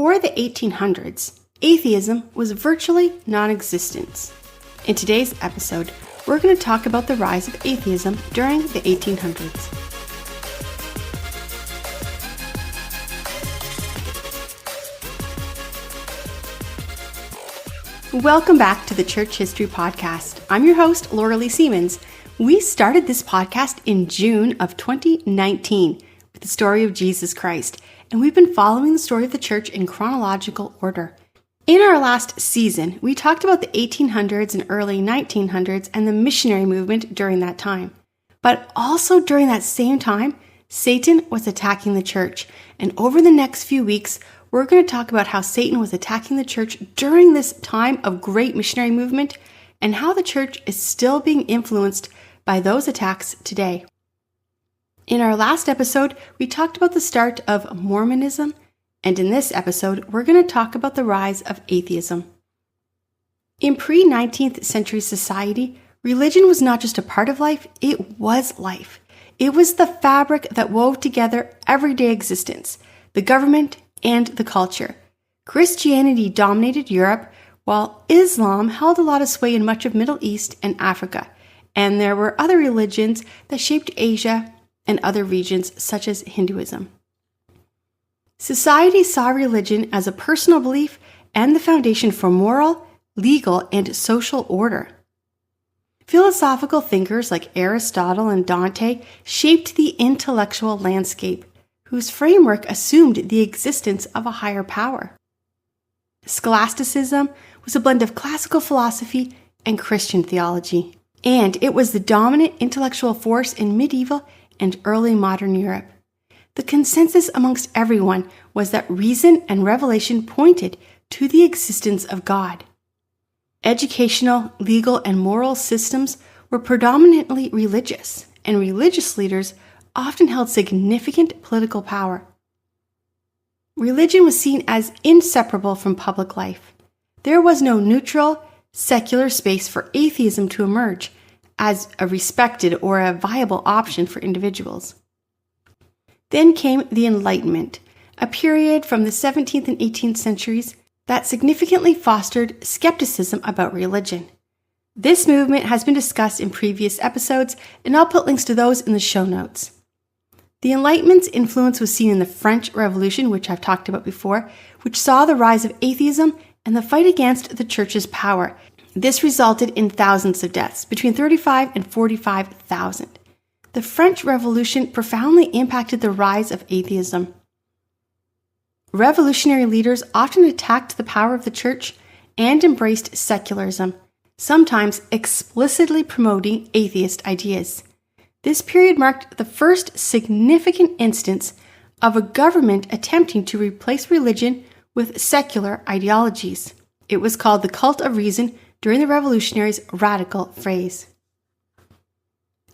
Before the 1800s, atheism was virtually non-existent. In today's episode, we're going to talk about the rise of atheism during the 1800s. Welcome back to the Church History Podcast. I'm your host, Laura Lee Siemens. We started this podcast in June of 2019 with the story of Jesus Christ, and we've been following the story of the church in chronological order. In our last season, we talked about the 1800s and early 1900s and the missionary movement during that time. But also during that same time, Satan was attacking the church, and over the next few weeks, we're going to talk about how Satan was attacking the church during this time of great missionary movement and how the church is still being influenced by those attacks today. In our last episode, we talked about the start of Mormonism, and in this episode, we're going to talk about the rise of atheism. In pre-19th century society, religion was not just a part of life, it was life. It was the fabric that wove together everyday existence, the government, and the culture. Christianity dominated Europe, while Islam held a lot of sway in much of Middle East and Africa, and there were other religions that shaped Asia and other regions such as Hinduism. Society saw religion as a personal belief and the foundation for moral, legal, and social order. Philosophical thinkers like Aristotle and Dante shaped the intellectual landscape, whose framework assumed the existence of a higher power. Scholasticism was a blend of classical philosophy and Christian theology, and it was the dominant intellectual force in medieval and early modern Europe. The consensus amongst everyone was that reason and revelation pointed to the existence of God. Educational, legal, and moral systems were predominantly religious, and religious leaders often held significant political power. Religion was seen as inseparable from public life. There was no neutral, secular space for atheism to emerge as a respected or a viable option for individuals. Then came the Enlightenment, a period from the 17th and 18th centuries that significantly fostered skepticism about religion. This movement has been discussed in previous episodes, and I'll put links to those in the show notes. The Enlightenment's influence was seen in the French Revolution, which I've talked about before, which saw the rise of atheism and the fight against the church's power. This resulted in thousands of deaths, between 35 and 45,000. The French Revolution profoundly impacted the rise of atheism. Revolutionary leaders often attacked the power of the church and embraced secularism, sometimes explicitly promoting atheist ideas. This period marked the first significant instance of a government attempting to replace religion with secular ideologies. It was called the cult of reason during the revolutionaries' radical phase.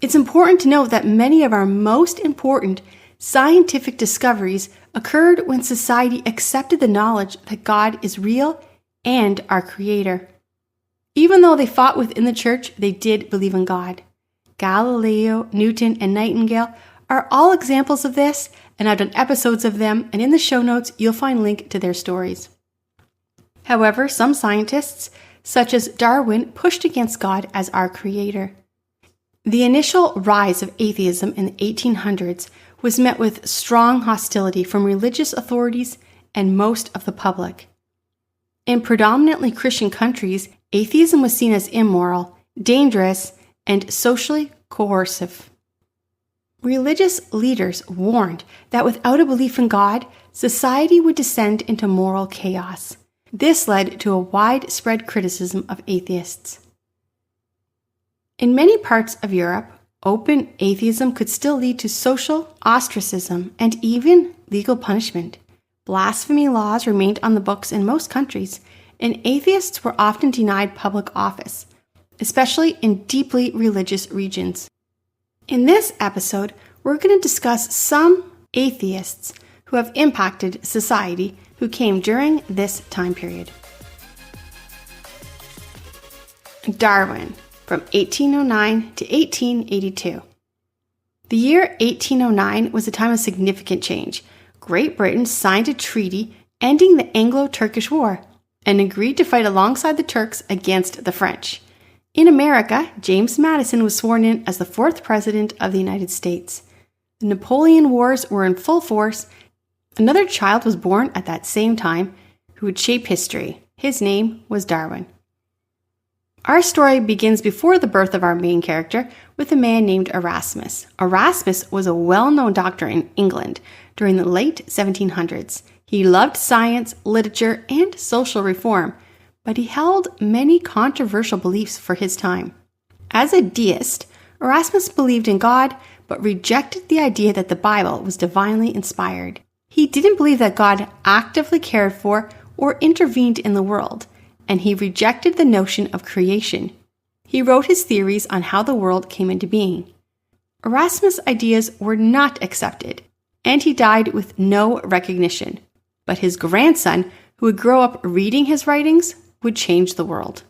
It's important to note that many of our most important scientific discoveries occurred when society accepted the knowledge that God is real and our creator. Even though they fought within the church, they did believe in God. Galileo, Newton, and Nightingale are all examples of this, and I've done episodes of them, and in the show notes, you'll find a link to their stories. However, some scientists, such as Darwin, pushed against God as our creator. The initial rise of atheism in the 1800s was met with strong hostility from religious authorities and most of the public. In predominantly Christian countries, atheism was seen as immoral, dangerous, and socially coercive. Religious leaders warned that without a belief in God, society would descend into moral chaos. This led to a widespread criticism of atheists. In many parts of Europe, open atheism could still lead to social ostracism and even legal punishment. Blasphemy laws remained on the books in most countries, and atheists were often denied public office, especially in deeply religious regions. In this episode, we're going to discuss some atheists who have impacted society who came during this time period. Darwin, from 1809 to 1882. The year 1809 was a time of significant change. Great Britain signed a treaty ending the Anglo-Turkish War, and agreed to fight alongside the Turks against the French. In America, James Madison was sworn in as the 4th President of the United States. The Napoleon Wars were in full force. Another child was born at that same time who would shape history. His name was Darwin. Our story begins before the birth of our main character with a man named Erasmus. Erasmus was a well-known doctor in England during the late 1700s. He loved science, literature, and social reform, but he held many controversial beliefs for his time. As a deist, Erasmus believed in God, but rejected the idea that the Bible was divinely inspired. He didn't believe that God actively cared for or intervened in the world, and he rejected the notion of creation. He wrote his theories on how the world came into being. Erasmus' ideas were not accepted, and he died with no recognition. But his grandson, who would grow up reading his writings, would change the world.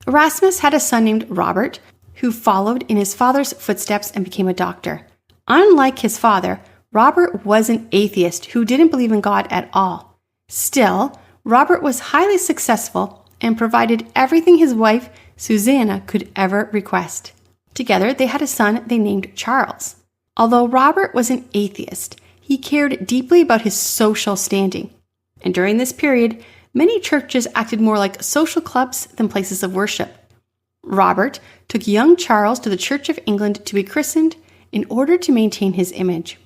Erasmus had a son named Robert, who followed in his father's footsteps and became a doctor. Unlike his father, Robert was an atheist who didn't believe in God at all. Still, Robert was highly successful and provided everything his wife, Susanna, could ever request. Together, they had a son they named Charles. Although Robert was an atheist, he cared deeply about his social standing. And during this period, many churches acted more like social clubs than places of worship. Robert took young Charles to the Church of England to be christened in order to maintain his image.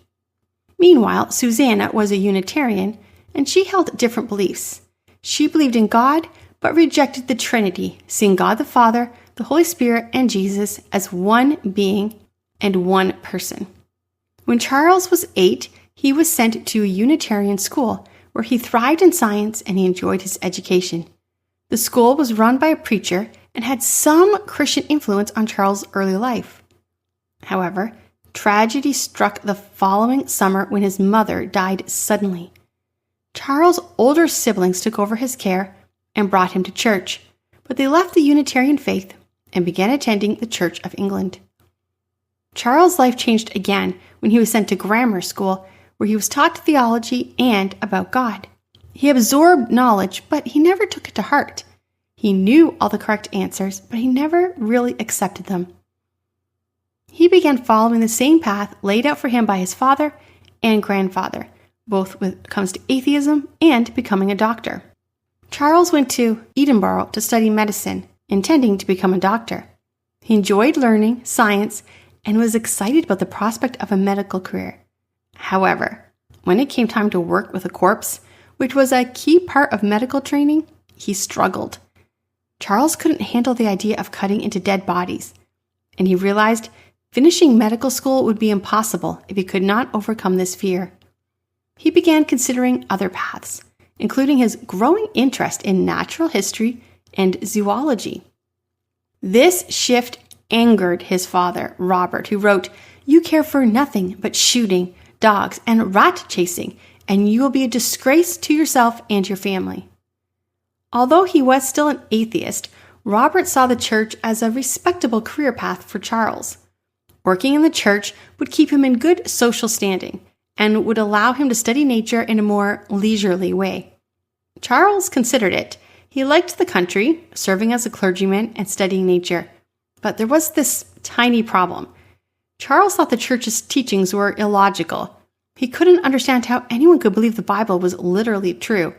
Meanwhile, Susanna was a Unitarian, and she held different beliefs. She believed in God, but rejected the Trinity, seeing God the Father, the Holy Spirit, and Jesus as one being and one person. When Charles was 8, he was sent to a Unitarian school, where he thrived in science and he enjoyed his education. The school was run by a preacher and had some Christian influence on Charles' early life. However, tragedy struck the following summer when his mother died suddenly. Charles' older siblings took over his care and brought him to church, but they left the Unitarian faith and began attending the Church of England. Charles' life changed again when he was sent to grammar school, where he was taught theology and about God. He absorbed knowledge, but he never took it to heart. He knew all the correct answers, but he never really accepted them. He began following the same path laid out for him by his father and grandfather, both when it comes to atheism and becoming a doctor. Charles went to Edinburgh to study medicine, intending to become a doctor. He enjoyed learning science and was excited about the prospect of a medical career. However, when it came time to work with a corpse, which was a key part of medical training, he struggled. Charles couldn't handle the idea of cutting into dead bodies, and he realized finishing medical school would be impossible if he could not overcome this fear. He began considering other paths, including his growing interest in natural history and zoology. This shift angered his father, Robert, who wrote, "You care for nothing but shooting, dogs, and rat chasing, and you will be a disgrace to yourself and your family." Although he was still an atheist, Robert saw the church as a respectable career path for Charles. Working in the church would keep him in good social standing and would allow him to study nature in a more leisurely way. Charles considered it. He liked the country, serving as a clergyman and studying nature. But there was this tiny problem. Charles thought the church's teachings were illogical. He couldn't understand how anyone could believe the Bible was literally true,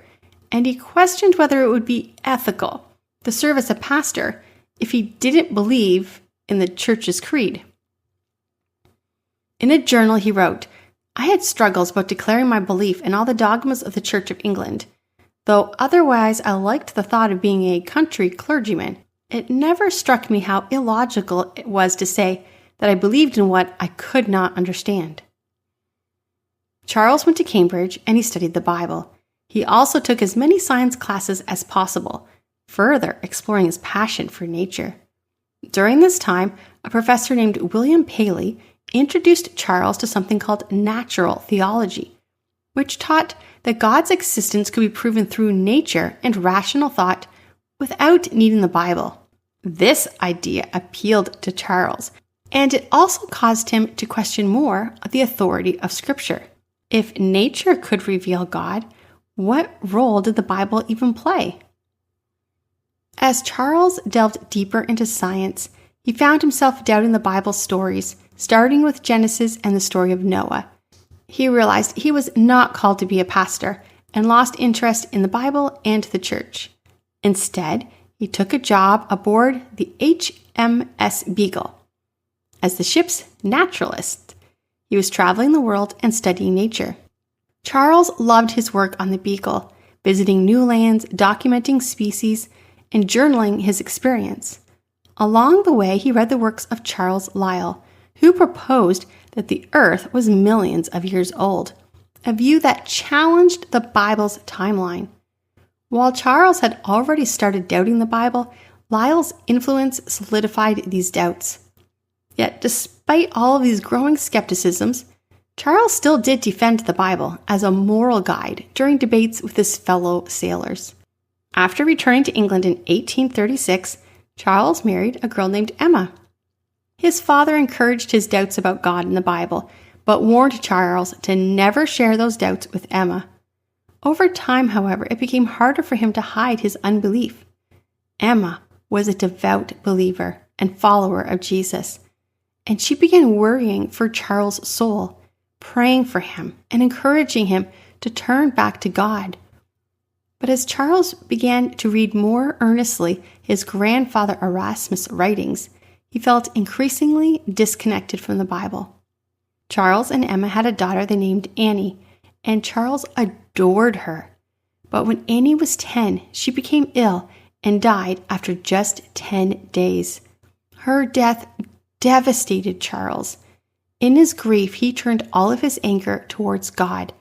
and he questioned whether it would be ethical to serve as a pastor if he didn't believe in the church's creed. In a journal he wrote, "I had struggles about declaring my belief in all the dogmas of the Church of England. Though otherwise I liked the thought of being a country clergyman, it never struck me how illogical it was to say that I believed in what I could not understand." Charles went to Cambridge and he studied the Bible. He also took as many science classes as possible, further exploring his passion for nature. During this time, a professor named William Paley introduced Charles to something called natural theology, which taught that God's existence could be proven through nature and rational thought without needing the Bible. This idea appealed to Charles, and it also caused him to question more of the authority of Scripture. If nature could reveal God, what role did the Bible even play? As Charles delved deeper into science, he found himself doubting the Bible's stories, starting with Genesis and the story of Noah. He realized he was not called to be a pastor and lost interest in the Bible and the church. Instead, he took a job aboard the HMS Beagle as the ship's naturalist. He was traveling the world and studying nature. Charles loved his work on the Beagle, visiting new lands, documenting species, and journaling his experience. Along the way, he read the works of Charles Lyell, who proposed that the Earth was millions of years old, a view that challenged the Bible's timeline. While Charles had already started doubting the Bible, Lyell's influence solidified these doubts. Yet, despite all of these growing skepticisms, Charles still did defend the Bible as a moral guide during debates with his fellow sailors. After returning to England in 1836, Charles married a girl named Emma. His father encouraged his doubts about God and the Bible, but warned Charles to never share those doubts with Emma. Over time, however, it became harder for him to hide his unbelief. Emma was a devout believer and follower of Jesus, and she began worrying for Charles' soul, praying for him and encouraging him to turn back to God. But as Charles began to read more earnestly his grandfather Erasmus' writings, he felt increasingly disconnected from the Bible. Charles and Emma had a daughter they named Annie, and Charles adored her. But when Annie was 10, she became ill and died after just 10 days. Her death devastated Charles. In his grief, he turned all of his anger towards God,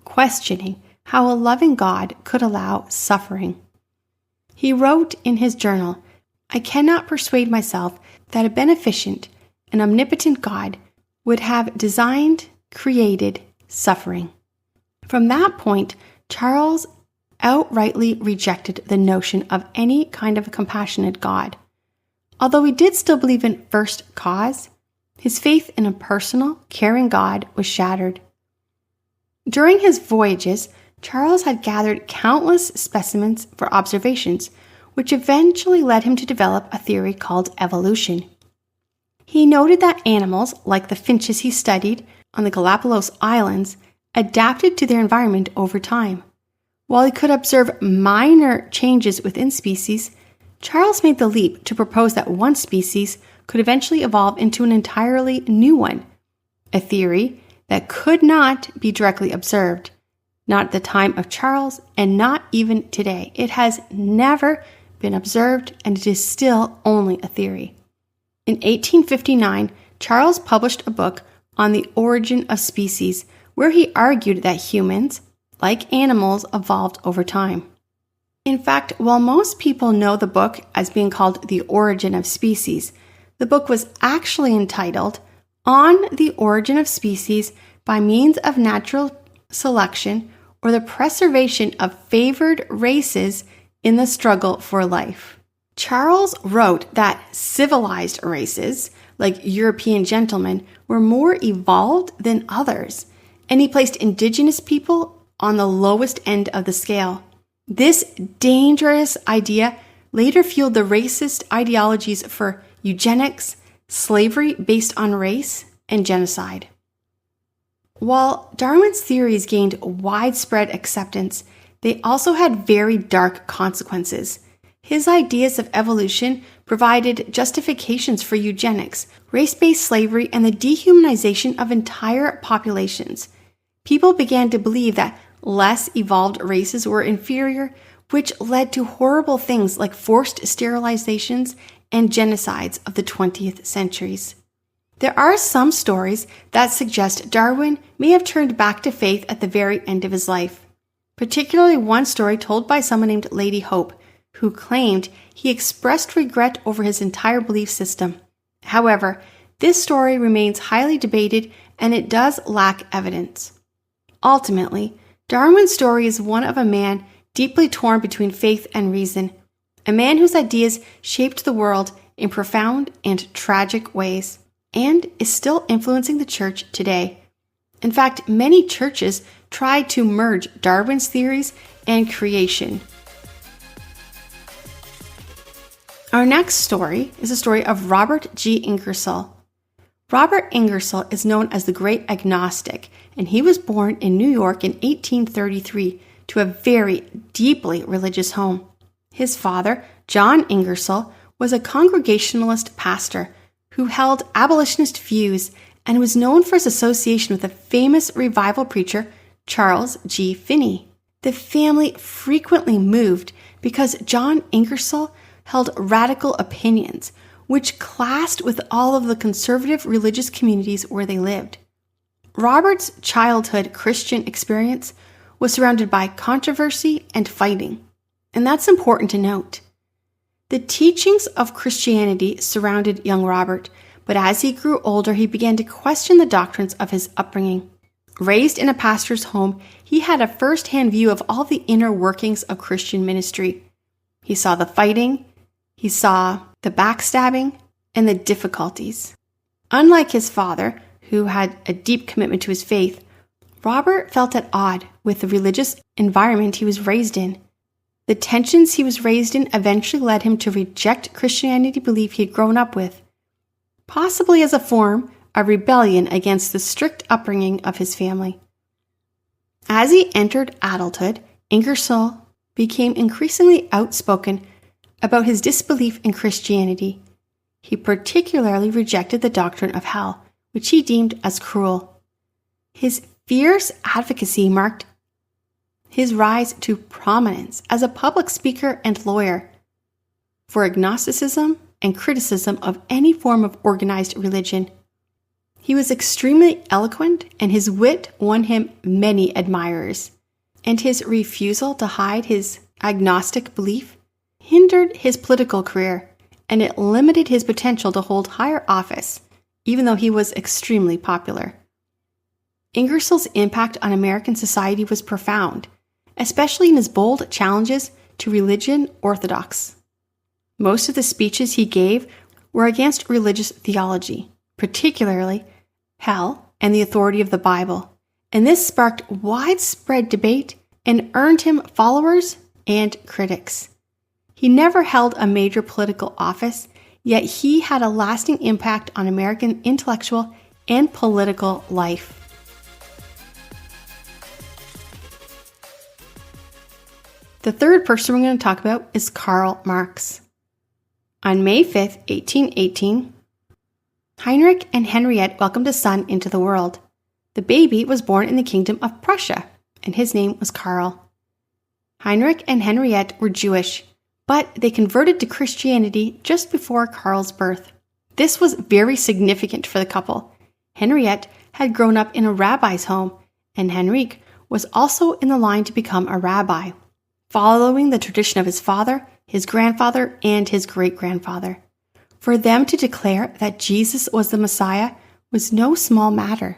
questioning how a loving God could allow suffering. He wrote in his journal, "I cannot persuade myself that a beneficent and omnipotent God would have designed, created suffering." From that point, Charles outrightly rejected the notion of any kind of a compassionate God. Although he did still believe in first cause, his faith in a personal, caring God was shattered. During his voyages, Charles had gathered countless specimens for observations, which eventually led him to develop a theory called evolution. He noted that animals, like the finches he studied on the Galapagos Islands, adapted to their environment over time. While he could observe minor changes within species, Charles made the leap to propose that one species could eventually evolve into an entirely new one, a theory that could not be directly observed. Not at the time of Charles, and not even today. It has never been observed, and it is still only a theory. In 1859, Charles published a book on the origin of species, where he argued that humans, like animals, evolved over time. In fact, while most people know the book as being called The Origin of Species, the book was actually entitled On the Origin of Species by Means of Natural Selection or the Preservation of Favored Races in the Struggle for Life. Charles wrote that civilized races, like European gentlemen, were more evolved than others, and he placed indigenous people on the lowest end of the scale. This dangerous idea later fueled the racist ideologies for eugenics, slavery based on race, and genocide. While Darwin's theories gained widespread acceptance, they also had very dark consequences. His ideas of evolution provided justifications for eugenics, race-based slavery, and the dehumanization of entire populations. People began to believe that less evolved races were inferior, which led to horrible things like forced sterilizations and genocides of the 20th centuries. There are some stories that suggest Darwin may have turned back to faith at the very end of his life, particularly one story told by someone named Lady Hope, who claimed he expressed regret over his entire belief system. However, this story remains highly debated and it does lack evidence. Ultimately, Darwin's story is one of a man deeply torn between faith and reason, a man whose ideas shaped the world in profound and tragic ways, and is still influencing the church today. In fact, many churches tried to merge Darwin's theories and creation. Our next story is a story of Robert G. Ingersoll. Robert Ingersoll is known as the Great Agnostic, and he was born in New York in 1833 to a very deeply religious home. His father, John Ingersoll, was a Congregationalist pastor who held abolitionist views and was known for his association with the famous revival preacher Charles G. Finney. The family frequently moved because John Ingersoll held radical opinions, which clashed with all of the conservative religious communities where they lived. Robert's childhood Christian experience was surrounded by controversy and fighting, and that's important to note. The teachings of Christianity surrounded young Robert, but as he grew older, he began to question the doctrines of his upbringing. Raised in a pastor's home, he had a first-hand view of all the inner workings of Christian ministry. He saw the fighting, he saw the backstabbing, and the difficulties. Unlike his father, who had a deep commitment to his faith, Robert felt at odds with the religious environment he was raised in. The tensions he was raised in eventually led him to reject Christianity belief he had grown up with, possibly as a form of rebellion against the strict upbringing of his family. As he entered adulthood, Ingersoll became increasingly outspoken about his disbelief in Christianity. He particularly rejected the doctrine of hell, which he deemed as cruel. His fierce advocacy marked his rise to prominence as a public speaker and lawyer for agnosticism and criticism of any form of organized religion. He was extremely eloquent, and his wit won him many admirers, and his refusal to hide his agnostic belief hindered his political career, and it limited his potential to hold higher office, even though he was extremely popular. Ingersoll's impact on American society was profound, especially in his bold challenges to religion orthodox. Most of the speeches he gave were against religious theology, particularly hell and the authority of the Bible, and this sparked widespread debate and earned him followers and critics. He never held a major political office, yet he had a lasting impact on American intellectual and political life. The third person we're going to talk about is Karl Marx. On May 5, 1818, Heinrich and Harriet welcomed a son into the world. The baby was born in the Kingdom of Prussia, and his name was Karl. Heinrich and Harriet were Jewish, but they converted to Christianity just before Karl's birth. This was very significant for the couple. Harriet had grown up in a rabbi's home, and Heinrich was also in the line to become a rabbi, following the tradition of his father, his grandfather, and his great-grandfather. For them to declare that Jesus was the Messiah was no small matter.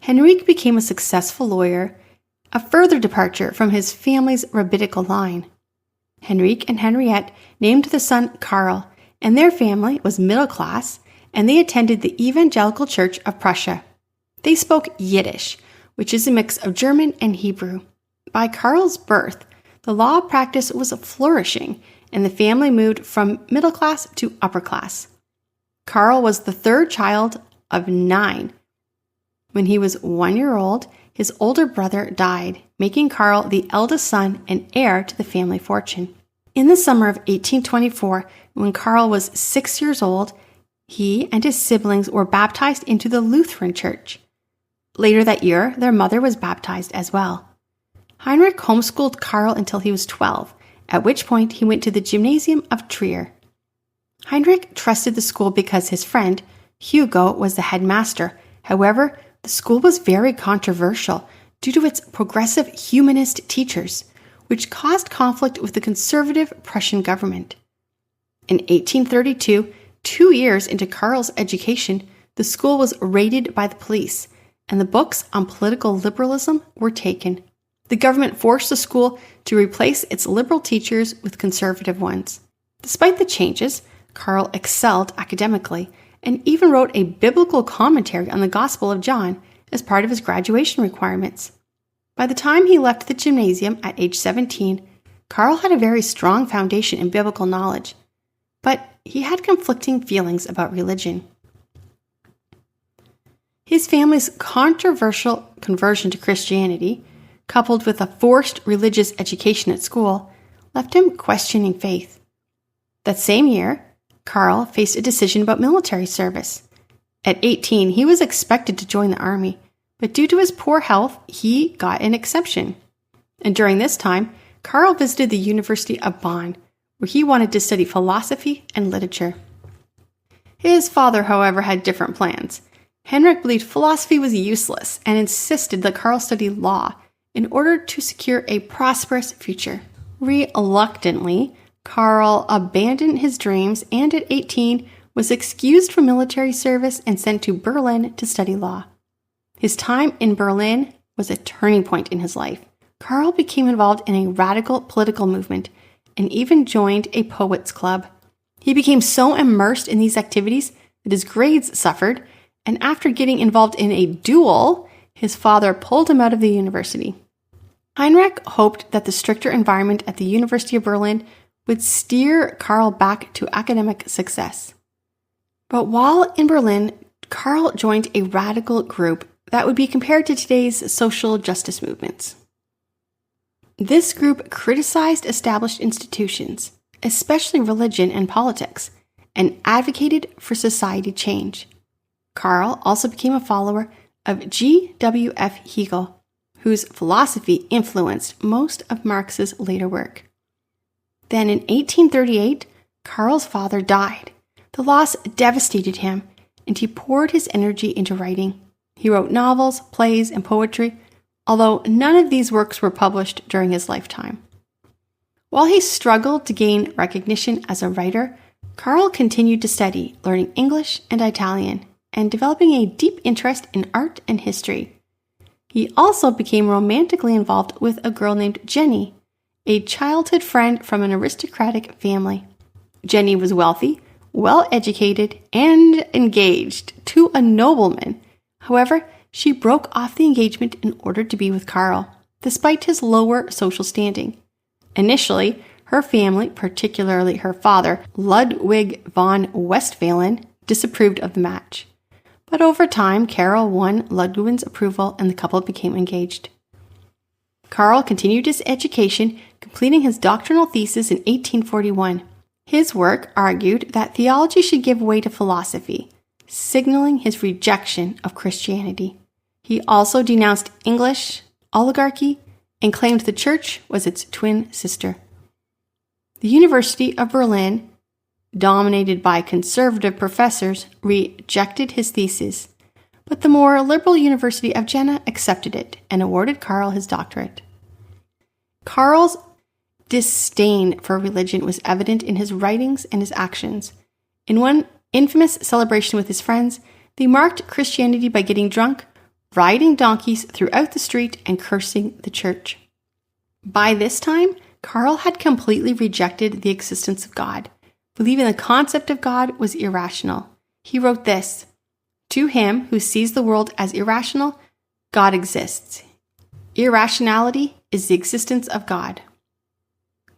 Heinrich became a successful lawyer, a further departure from his family's rabbinical line. Heinrich and Harriet named the son Karl, and their family was middle class, and they attended the Evangelical Church of Prussia. They spoke Yiddish, which is a mix of German and Hebrew. By Karl's birth, the law practice was flourishing, and the family moved from middle class to upper class. Karl was the third child of 9. When he was 1 year old, his older brother died, making Karl the eldest son and heir to the family fortune. In the summer of 1824, when Karl was 6 years old, he and his siblings were baptized into the Lutheran Church. Later that year, their mother was baptized as well. Heinrich homeschooled Karl until he was 12, at which point he went to the Gymnasium of Trier. Heinrich trusted the school because his friend, Hugo, was the headmaster. However, the school was very controversial due to its progressive humanist teachers, which caused conflict with the conservative Prussian government. In 1832, 2 years into Karl's education, the school was raided by the police, and the books on political liberalism were taken. The government forced the school to replace its liberal teachers with conservative ones. Despite the changes, Karl excelled academically and even wrote a biblical commentary on the Gospel of John as part of his graduation requirements. By the time he left the gymnasium at age 17, Karl had a very strong foundation in biblical knowledge, but he had conflicting feelings about religion. His family's controversial conversion to Christianity, coupled with a forced religious education at school, left him questioning faith. That same year, Karl faced a decision about military service. At 18, he was expected to join the army, but due to his poor health, he got an exception. And during this time, Karl visited the University of Bonn, where he wanted to study philosophy and literature. His father, however, had different plans. Henrik believed philosophy was useless and insisted that Karl study law in order to secure a prosperous future. Reluctantly, Karl abandoned his dreams and at 18 was excused from military service and sent to Berlin to study law. His time in Berlin was a turning point in his life. Karl became involved in a radical political movement and even joined a poets' club. He became so immersed in these activities that his grades suffered, and after getting involved in a duel, his father pulled him out of the university. Heinrich hoped that the stricter environment at the University of Berlin would steer Karl back to academic success. But while in Berlin, Karl joined a radical group that would be compared to today's social justice movements. This group criticized established institutions, especially religion and politics, and advocated for society change. Karl also became a follower of G.W.F. Hegel, whose philosophy influenced most of Marx's later work. Then in 1838, Karl's father died. The loss devastated him, and he poured his energy into writing. He wrote novels, plays, and poetry, although none of these works were published during his lifetime. While he struggled to gain recognition as a writer, Karl continued to study, learning English and Italian, and developing a deep interest in art and history. He also became romantically involved with a girl named Jenny, a childhood friend from an aristocratic family. Jenny was wealthy, well-educated, and engaged to a nobleman. However, she broke off the engagement in order to be with Karl, despite his lower social standing. Initially, her family, particularly her father, Ludwig von Westphalen, disapproved of the match. But over time, Karl won Ludwig's approval and the couple became engaged. Karl continued his education, completing his doctoral thesis in 1841. His work argued that theology should give way to philosophy, signaling his rejection of Christianity. He also denounced English oligarchy and claimed the church was its twin sister. The University of Berlin, dominated by conservative professors, rejected his thesis, but the more liberal University of Jena accepted it and awarded Karl his doctorate. Karl's disdain for religion was evident in his writings and his actions. In one infamous celebration with his friends, they marked Christianity by getting drunk, riding donkeys throughout the street, and cursing the church. By this time, Karl had completely rejected the existence of God, believing the concept of God was irrational. He wrote this: "To him who sees the world as irrational, God exists. Irrationality is the existence of God."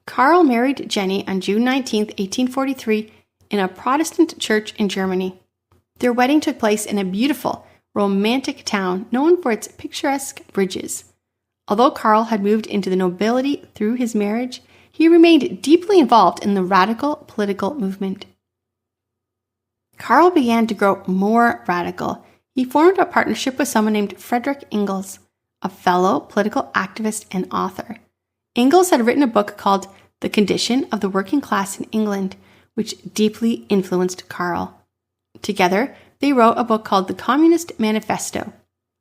Karl married Jenny on June 19, 1843, in a Protestant church in Germany. Their wedding took place in a beautiful, romantic town known for its picturesque bridges. Although Karl had moved into the nobility through his marriage, he remained deeply involved in the radical political movement. Karl began to grow more radical. He formed a partnership with someone named Friedrich Engels, a fellow political activist and author. Engels had written a book called The Condition of the Working Class in England, which deeply influenced Karl. Together, they wrote a book called The Communist Manifesto,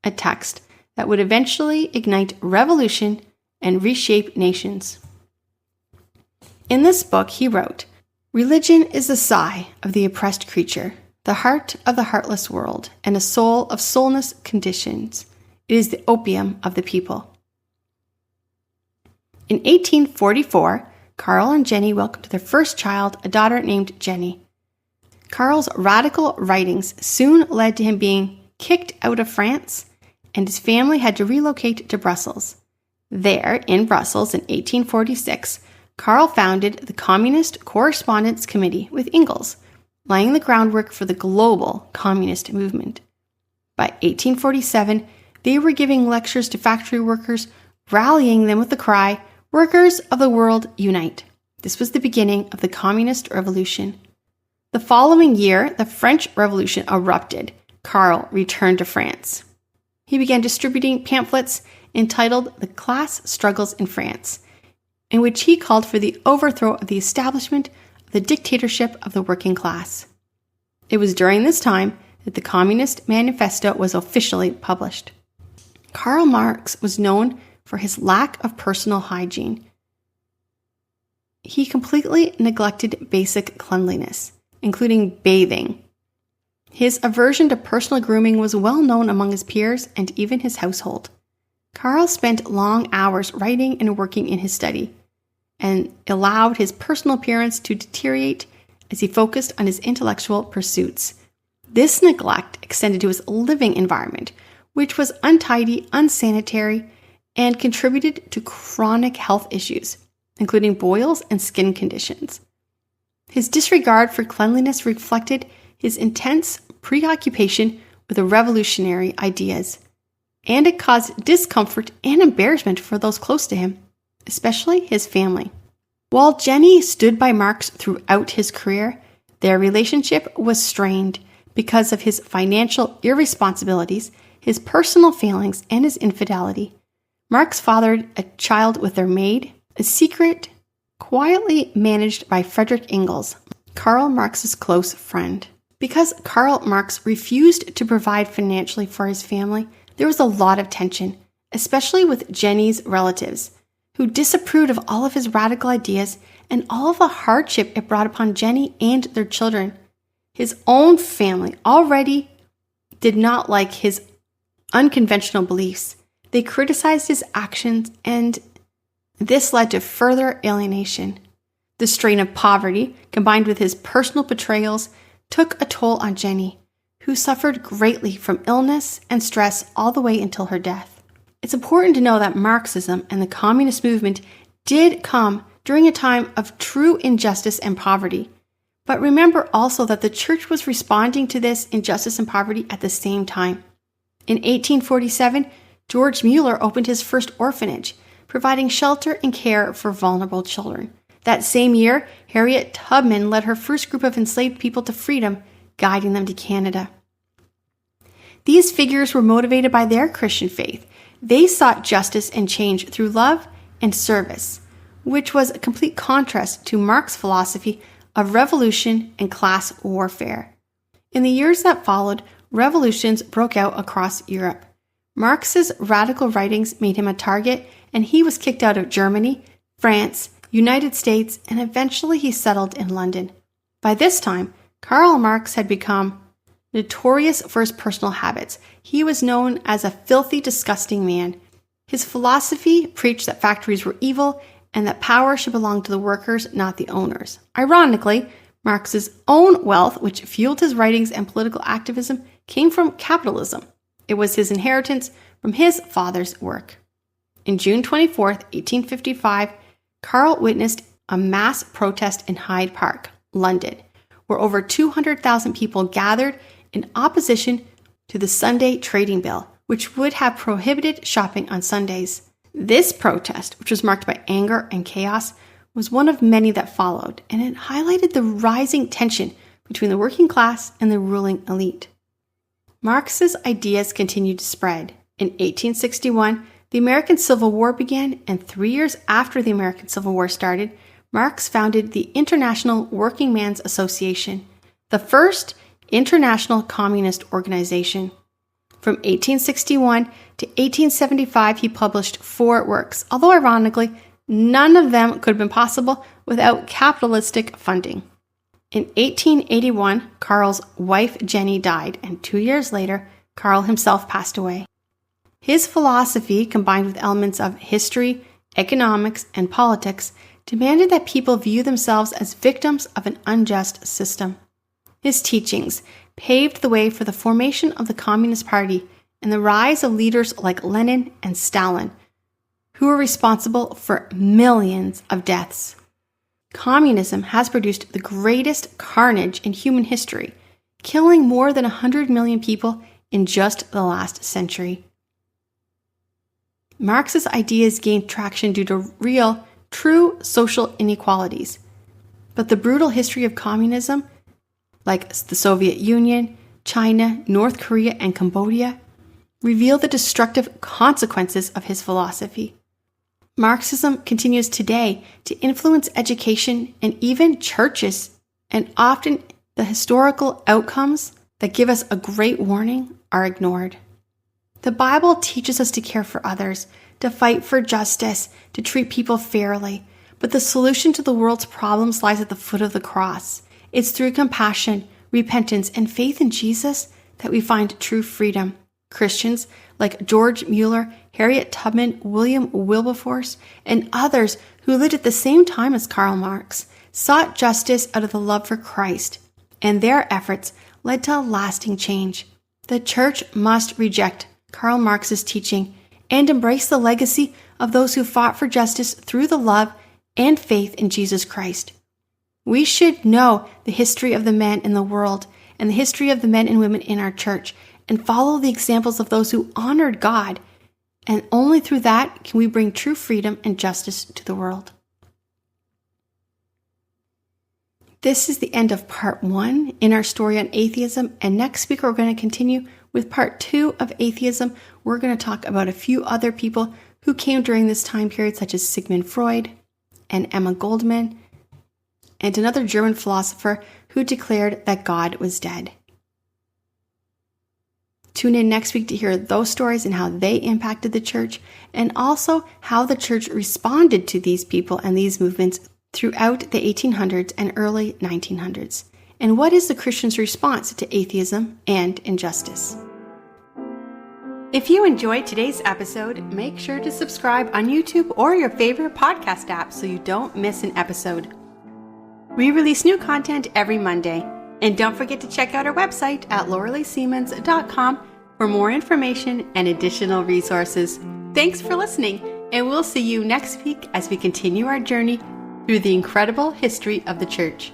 a text that would eventually ignite revolution and reshape nations. In this book, he wrote, "Religion is the sigh of the oppressed creature, the heart of the heartless world, and a soul of soulless conditions. It is the opium of the people." In 1844, Karl and Jenny welcomed their first child, a daughter named Jenny. Karl's radical writings soon led to him being kicked out of France, and his family had to relocate to Brussels. There, in Brussels in 1846, Karl founded the Communist Correspondence Committee with Engels, laying the groundwork for the global communist movement. By 1847, they were giving lectures to factory workers, rallying them with the cry, "Workers of the world, unite." This was the beginning of the Communist Revolution. The following year, the French Revolution erupted. Karl returned to France. He began distributing pamphlets entitled The Class Struggles in France, in which he called for the overthrow of the establishment of the dictatorship of the working class. It was during this time that the Communist Manifesto was officially published. Karl Marx was known for his lack of personal hygiene. He completely neglected basic cleanliness, including bathing. His aversion to personal grooming was well known among his peers and even his household. Karl spent long hours writing and working in his study, and allowed his personal appearance to deteriorate as he focused on his intellectual pursuits. This neglect extended to his living environment, which was untidy, unsanitary, and contributed to chronic health issues, including boils and skin conditions. His disregard for cleanliness reflected his intense preoccupation with the revolutionary ideas, and it caused discomfort and embarrassment for those close to him, especially his family. While Jenny stood by Marx throughout his career, their relationship was strained because of his financial irresponsibilities, his personal failings, and his infidelity. Marx fathered a child with their maid, a secret quietly managed by Friedrich Engels, Karl Marx's close friend. Because Karl Marx refused to provide financially for his family, there was a lot of tension, especially with Jenny's relatives, who disapproved of all of his radical ideas and all of the hardship it brought upon Jenny and their children. His own family already did not like his unconventional beliefs. They criticized his actions, and this led to further alienation. The strain of poverty, combined with his personal betrayals, took a toll on Jenny, who suffered greatly from illness and stress all the way until her death. It's important to know that Marxism and the communist movement did come during a time of true injustice and poverty. But remember also that the church was responding to this injustice and poverty at the same time. In 1847, George Mueller opened his first orphanage, providing shelter and care for vulnerable children. That same year, Harriet Tubman led her first group of enslaved people to freedom, guiding them to Canada. These figures were motivated by their Christian faith. They sought justice and change through love and service, which was a complete contrast to Marx's philosophy of revolution and class warfare. In the years that followed, revolutions broke out across Europe. Marx's radical writings made him a target, and he was kicked out of Germany, France, United States, and eventually he settled in London. By this time, Karl Marx had become notorious for his personal habits. He was known as a filthy, disgusting man. His philosophy preached that factories were evil and that power should belong to the workers, not the owners. Ironically, Marx's own wealth, which fueled his writings and political activism, came from capitalism. It was his inheritance from his father's work. In June 24, 1855, Karl witnessed a mass protest in Hyde Park, London, where over 200,000 people gathered in opposition to the Sunday Trading Bill, which would have prohibited shopping on Sundays. This protest, which was marked by anger and chaos, was one of many that followed, and it highlighted the rising tension between the working class and the ruling elite. Marx's ideas continued to spread. In 1861, the American Civil War began, and 3 years after the American Civil War started, Marx founded the International Working Man's Association, the first international communist organization. From 1861 to 1875, he published 4 works, although ironically, none of them could have been possible without capitalistic funding. In 1881, Karl's wife Jenny died, and 2 years later, Karl himself passed away. His philosophy, combined with elements of history, economics, and politics, demanded that people view themselves as victims of an unjust system. His teachings paved the way for the formation of the Communist Party and the rise of leaders like Lenin and Stalin, who were responsible for millions of deaths. Communism has produced the greatest carnage in human history, killing more than 100 million people in just the last century. Marx's ideas gained traction due to real, true social inequalities. But the brutal history of communism, like the Soviet Union, China, North Korea, and Cambodia, reveal the destructive consequences of his philosophy. Marxism continues today to influence education and even churches, and often the historical outcomes that give us a great warning are ignored. The Bible teaches us to care for others, to fight for justice, to treat people fairly, but the solution to the world's problems lies at the foot of the cross. It's through compassion, repentance, and faith in Jesus that we find true freedom. Christians like George Mueller, Harriet Tubman, William Wilberforce, and others who lived at the same time as Karl Marx sought justice out of the love for Christ, and their efforts led to a lasting change. The church must reject Karl Marx's teaching and embrace the legacy of those who fought for justice through the love and faith in Jesus Christ. We should know the history of the men in the world and the history of the men and women in our church and follow the examples of those who honored God. And only through that can we bring true freedom and justice to the world. This is the end of part 1 in our story on atheism. And next week, we're going to continue with part 2 of atheism. We're going to talk about a few other people who came during this time period, such as Sigmund Freud and Emma Goldman, and another German philosopher who declared that God was dead. Tune in next week to hear those stories and how they impacted the church, and also how the church responded to these people and these movements throughout the 1800s and early 1900s. And what is the Christian's response to atheism and injustice? If you enjoyed today's episode, make sure to subscribe on YouTube or your favorite podcast app so you don't miss an episode. We release new content every Monday. And don't forget to check out our website at lauraleesiemens.com for more information and additional resources. Thanks for listening, and we'll see you next week as we continue our journey through the incredible history of the church.